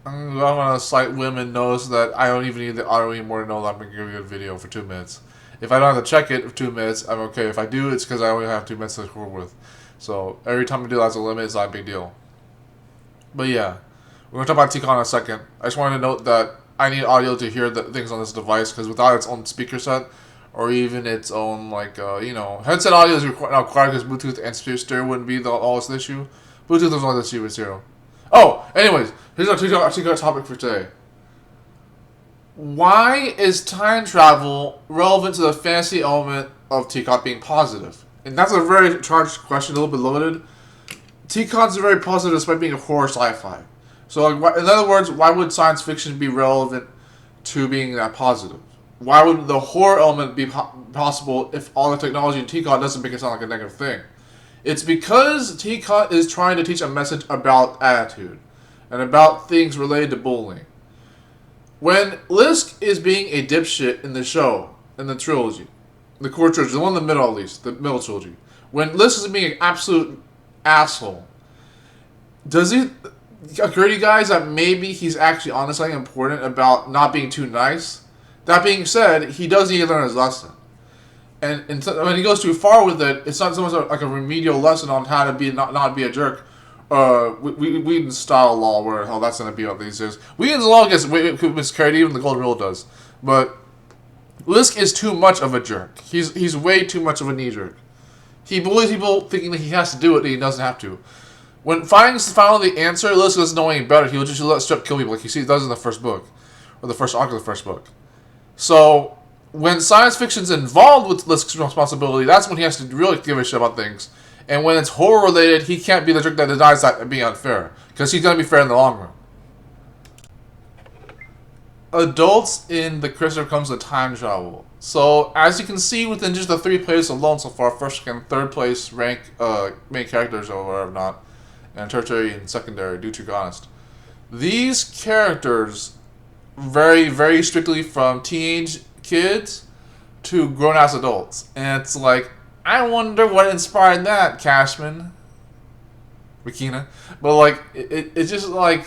I'm gonna slight women notice that I don't even need the auto anymore to know that I'm gonna give you a video for 2 minutes. If I don't have to check it for 2 minutes, I'm okay. If I do, it's because I only have 2 minutes to record with. So every time I do that's a limit, it's not a big deal. But yeah, we're gonna talk about TCOTT in a second. I just wanted to note that I need audio to hear the things on this device because without its own speaker set or even its own headset audio is now required because Bluetooth and stereo wouldn't be the always issue. Bluetooth is only the issue with zero. Oh, anyways, here's our TCOTT topic for today. Why is time travel relevant to the fantasy element of TCOTT being positive? And that's a very charged question, a little bit loaded. TCOTT is very positive despite being a horror sci-fi. So, like, in other words, why would science fiction be relevant to being that positive? Why would the horror element be possible if all the technology in TCOTT doesn't make it sound like a negative thing? It's because TCOTT is trying to teach a message about attitude and about things related to bullying. When Lisk is being a dipshit in the show, in the trilogy, the core trilogy, the one in the middle at least, the middle trilogy, when Lisk is being an absolute asshole, does he occur to you guys that maybe he's actually on something important about not being too nice? That being said, he does need to learn his lesson. And when he goes too far with it, it's not so much like a remedial lesson on how to be not be a jerk. Whedon's style law, where hell that's gonna be out these days. Whedon's law gets miscarried, even the Golden Rule does. But Lisk is too much of a jerk. He's way too much of a knee jerk. He bullies people thinking that he has to do it and he doesn't have to. When finally the answer, Lisk doesn't know any better. He'll just let strip kill people like he does in the first book, or the first arc of the first book. So when science fiction's involved with Lisk's responsibility, that's when he has to really give a shit about things. And when it's horror related, he can't be the jerk that denies that and be unfair, because he's gonna be fair in the long run. Adults in the Christopher comes with time travel. So as you can see within just the 3 plays alone so far, first, second, third place rank main characters or whatever not, and tertiary and secondary, do to be honest. These characters vary very strictly from teenage kids to grown-ass adults. And it's like, I wonder what inspired that, Cashman. Makina. But like, it's just like,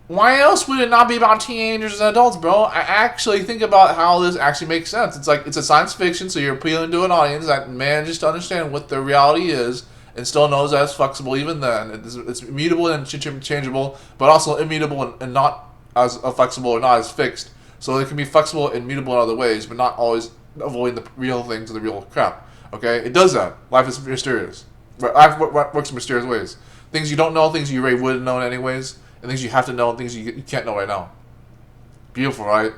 why else would it not be about teenagers and adults, bro? I actually think about how this actually makes sense. It's like, it's a science fiction, so you're appealing to an audience that manages to understand what the reality is and still knows that it's flexible even then. It's immutable and changeable, but also immutable and not as flexible or not as fixed. So it can be flexible and mutable in other ways, but not always avoiding the real things and the real crap. Okay? It does that. Life is mysterious. Life works in mysterious ways. Things you don't know, things you already would have known anyways, and things you have to know, and things you can't know right now. Beautiful, right?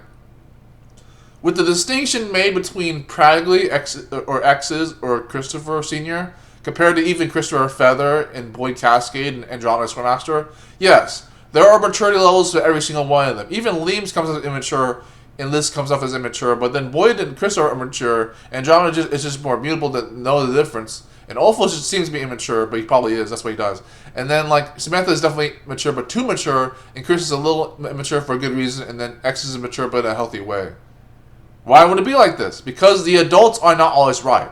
With the distinction made between practically X's or Christopher Sr., compared to even Christopher Feather and Boyd Cascade and Andromeda Swordmaster, yes, there are maturity levels to every single one of them. Even Liam's comes as immature, and Liz comes off as immature, but then Boyd and Christopher are mature, and Andromeda is just more mutable to know the difference. And Olfo just seems to be immature, but he probably is. That's what he does. And then, like, Samantha is definitely mature, but too mature. And Chris is a little immature for a good reason. And then X is immature, but in a healthy way. Why would it be like this? Because the adults are not always right.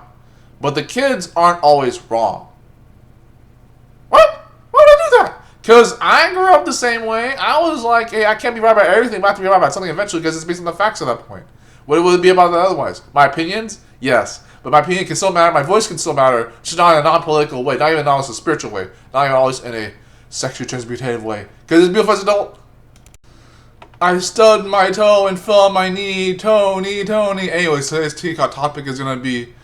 But the kids aren't always wrong. What? Why would I do that? Because I grew up the same way. I was like, hey, I can't be right about everything, but I have to be right about something eventually because it's based on the facts at that point. What would it be about that otherwise? My opinions? Yes. But my opinion can still matter. My voice can still matter. Just not in a non-political way. Not even always a spiritual way. Not even always in a sexually transmutative way. Because it's beautiful as an adult. I stubbed my toe and fell on my knee. Tony. Anyways, today's TCOTT topic is going to be...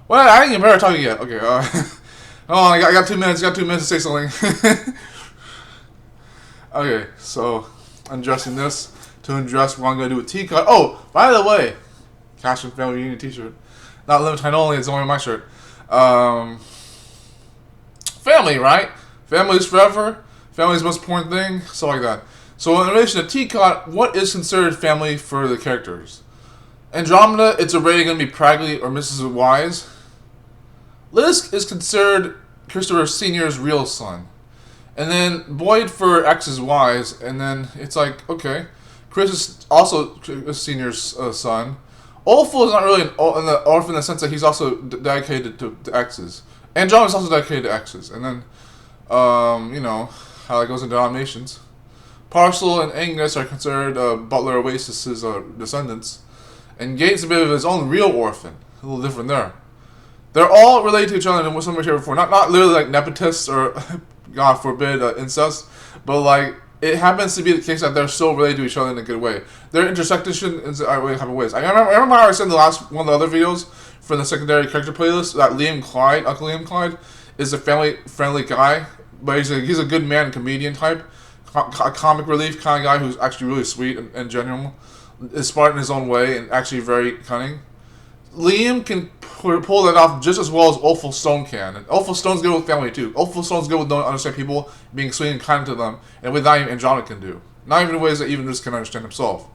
Well, I ain't even better talking yet. Okay, I got 2 minutes. Got 2 minutes to say something. Okay, so undressing this. To undress what I'm going to do with TCOTT. Oh, by the way, Cash and Family Reunion t-shirt. Not limited time only, it's only my shirt. Family, right? Family's forever. Family's the most important thing. Stuff like that. So in relation to TCOTT, what is considered family for the characters? Andromeda, it's already going to be Pragley or Mrs. Wise. Lisk is considered Christopher Sr.'s real son. And then Boyd for X is Wise. And then it's like, okay. Chris is also Sr.'s son. Olfo is not really an orphan in the sense that he's also dedicated to X's. Andromeda is also dedicated to X's. And then, how it goes in denominations. Parcel and Angus are considered Butler Oasis's descendants, and Gates a bit of his own real orphan. A little different there. They're all related to each other in some way, shape, or form. Not literally like nepotists or, God forbid, incest, but like it happens to be the case that they're still related to each other in a good way. Their intersection in really happen ways. I remember how I said in the last one of the other videos from the secondary character playlist that Uncle Liam Clyde, is a family-friendly guy, but he's a good man, comedian type, comic relief kind of guy who's actually really sweet and genuine, is smart in his own way, and actually very cunning. Liam can pull that off just as well as Awful Stone can. And Awful Stone's good with family too. Awful Stone's good with knowing understand people, being sweet and kind to them, and with that even Andromeda can do. Not even in ways that even this can understand himself.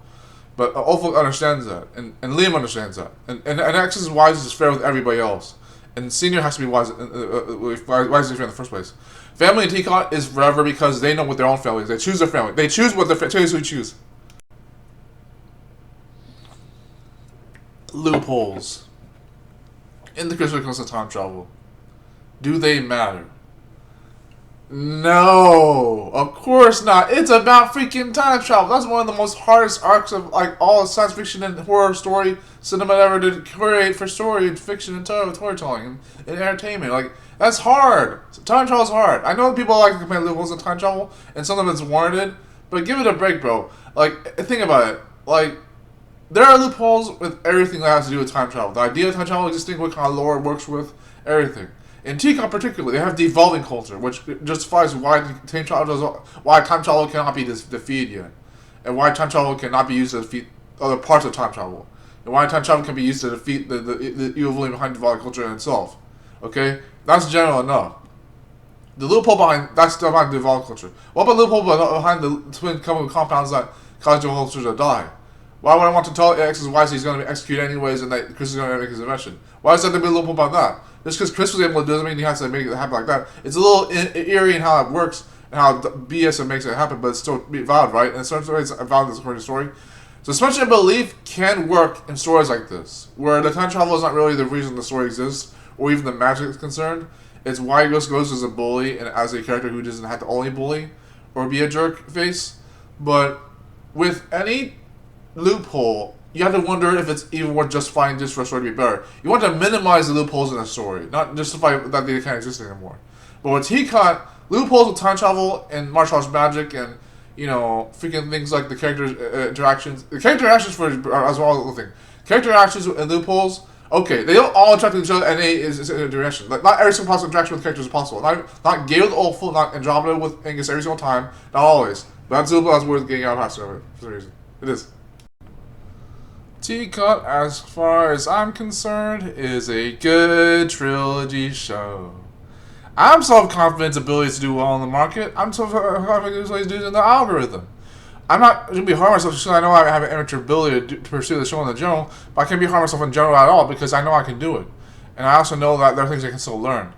But Awful understands that, and Liam understands that. And X is wise is fair with everybody else. And Senior has to be wise in the first place. Family in TCCOTT is forever because they know what their own family is. They choose their family. They choose what their family choose. Loopholes in the critical of time travel. Do they matter? No, of course not. It's about freaking time travel. That's one of the most hardest arcs of like all science fiction and horror story cinema ever did create for story and fiction and storytelling and entertainment. Like that's hard. Time travel is hard. I know people like to complain loopholes in time travel, and some of it's warranted, but give it a break, bro. Like think about it. Like there are loopholes with everything that has to do with time travel. The idea of time travel existing, what kind of lore it works with, everything. In TCCOTT particularly, they have devolving culture, which justifies why time travel cannot be defeated yet, and why time travel cannot be used to defeat other parts of time travel, and why time travel can be used to defeat the evil behind devolving culture in itself. Okay, that's general enough. The loophole behind that's behind devolving culture. What about the loophole behind the twin chemical compounds that cause devolving culture to die? Why would I want to tell X and Y he's going to be executed anyways and that Chris is going to make his invention? Why is that there be a loophole about that? Just because Chris was able to do it doesn't mean he has to make it happen like that. It's a little eerie in how it works and how BS makes it happen, but it's still valid, right? And in certain ways, it's valid as a story. So suspension of belief can work in stories like this, where the time travel is not really the reason the story exists, or even the magic is concerned. It's why Ghost goes as a bully and as a character who doesn't have to only bully or be a jerk face. But with any loophole, you have to wonder if it's even worth justifying just for a story to be better. You want to minimize the loopholes in a story, not justify that they can't exist anymore. But with TCCOTT, loopholes with time travel and martial arts magic and, freaking things like the characters' interactions. The character interactions as well as the thing. Character interactions and loopholes, okay, they don't all interact with each other and they is in a direction. Like, not every single possible interaction with characters is possible. Not Gale with Awful, not Andromeda with Angus every single time, not always. But that's worth getting out of for some reason. It is. TCCOTT, as far as I'm concerned, is a good trilogy show. I'm self-confident ability to do well in the market. I'm self-confident ability to do in the algorithm. I'm not going to be hard on myself because I know I have an amateur ability to pursue the show in the general, but I can't be hard on myself in general at all because I know I can do it. And I also know that there are things I can still learn.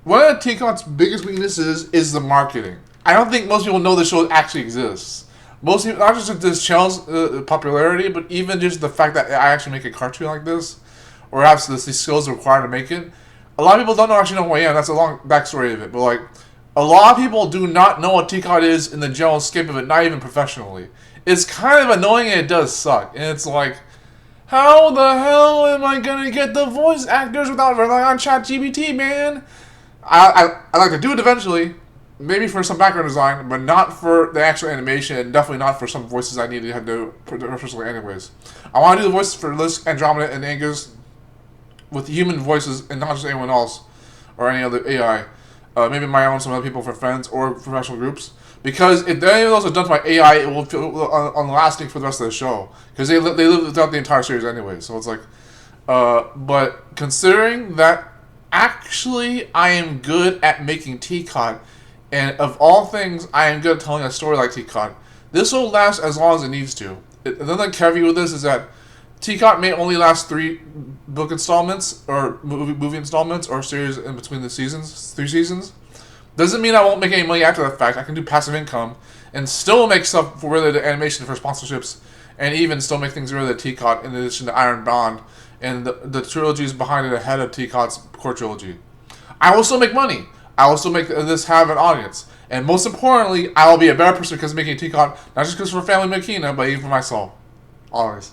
One of TCCOTT's biggest weaknesses is the marketing. I don't think most people know the show actually exists. Most people, not just this channel's popularity, but even just the fact that I actually make a cartoon like this, or have the skills required to make it. A lot of people don't actually know who I am. That's a long backstory of it. But like, a lot of people do not know what TCCOTT is in the general scope of it, not even professionally. It's kind of annoying and it does suck. And it's like, how the hell am I gonna get the voice actors without relying on ChatGPT, man? I like to do it eventually. Maybe for some background design, but not for the actual animation, and definitely not for some voices I need to have to professionally anyways. I want to do the voices for Liz, Andromeda, and Angus with human voices and not just anyone else or any other AI. Maybe my own, some other people for friends or professional groups. Because if any of those are done by AI, it will feel unlasting for the rest of the show. Because they live throughout the entire series anyway. So it's like, but considering that actually I am good at making TCCOTT, and of all things, I am good at telling a story like TCCOTT. This will last as long as it needs to. Another caveat with this is that TCCOTT may only last 3 book installments, or movie installments, or series in between the seasons, 3 seasons. Doesn't mean I won't make any money after the fact. I can do passive income, and still make stuff for related to animation for sponsorships, and even still make things related to TCCOTT in addition to Iron Bond, and the trilogies behind it ahead of TCCOTT's core trilogy. I will still make money. I will still make this have an audience. And most importantly, I will be a better person because of making a TCCOTT, not just because for family Makina, but even for my soul. Always.